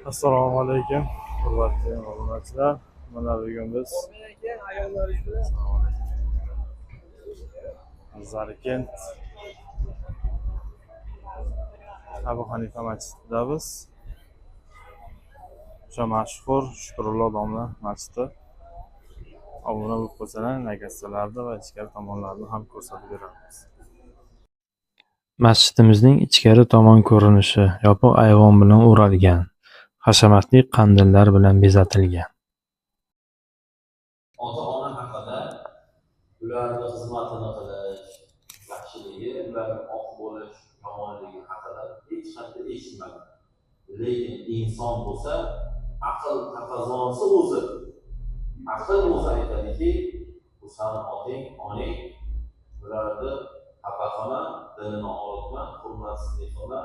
Assalomu alaykum, hurmatli obunachilar. Mana bugun biz Zarkent Abu Hanifa masjididamiz. O'sha mashhur Shukrullo domla masjidi. Obuna bo'lib qo'ysalar, nagasalarni va ichkari tomonlarini ham ko'rsatib beramiz. Masjidimizning ichkari tomon ko'rinishi yopiq ayvon bilan o'ralgan, hashamatli qandillar bilan bezatilgan. Ota-ona haqida ularni xizmatini qilish, yaxshiligi, ularning oq bo'lish, yomonligi haqida hech qanday eshitmadim. Lekin inson bo'lsa, aql taqozosi o'zi aytadiki, bu sani otang, onang, ularni xafa qilma, dilini og'ritma, hurmatsizlik qilma,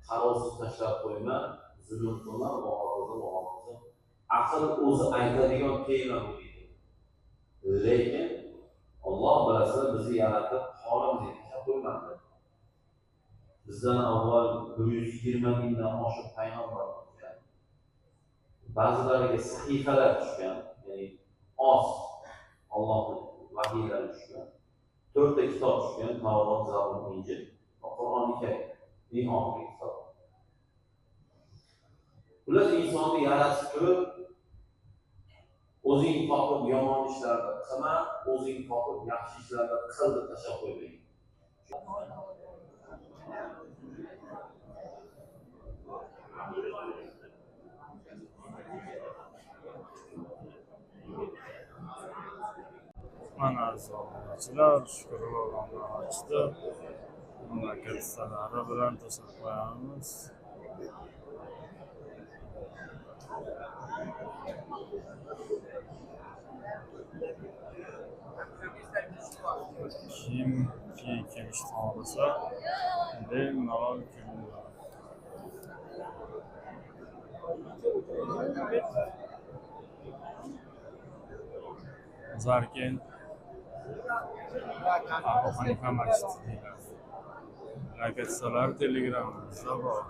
qarovsiz tashlab qo'yma, zulm qilma va hokazo. Aql o'zi aytadigan tema bu. Lekin Alloh bilasizlar bizni yaratib xolimizga tashlab qo'ymadi. Bizdan avval 120 mingdan oshiq payg'ambar bo'lgan. Ba'zilariga sahifalar tushgan, ya'ni Allohning vahiylari tushgan. 4 ta kitob tushgan, Tavrot, Zabur, Injil va Qur'oni Karim. Eng oxirgi kitob. Ular insonni yaratib turib, o'zing topib yomon ishlarni qilma, o'zing topib yaxshi ishlarni qil deb tashlab qo'ymaydi. Mana zo'rchilar Shukrullo domla masjidi. Nagasalari bilan to'sib qo'yamiz. Kimki kelishni xohlasa, bemalol kelinglar. Zarkent Abu Hanifa masjidi. Nagasalar telegramimizda bor.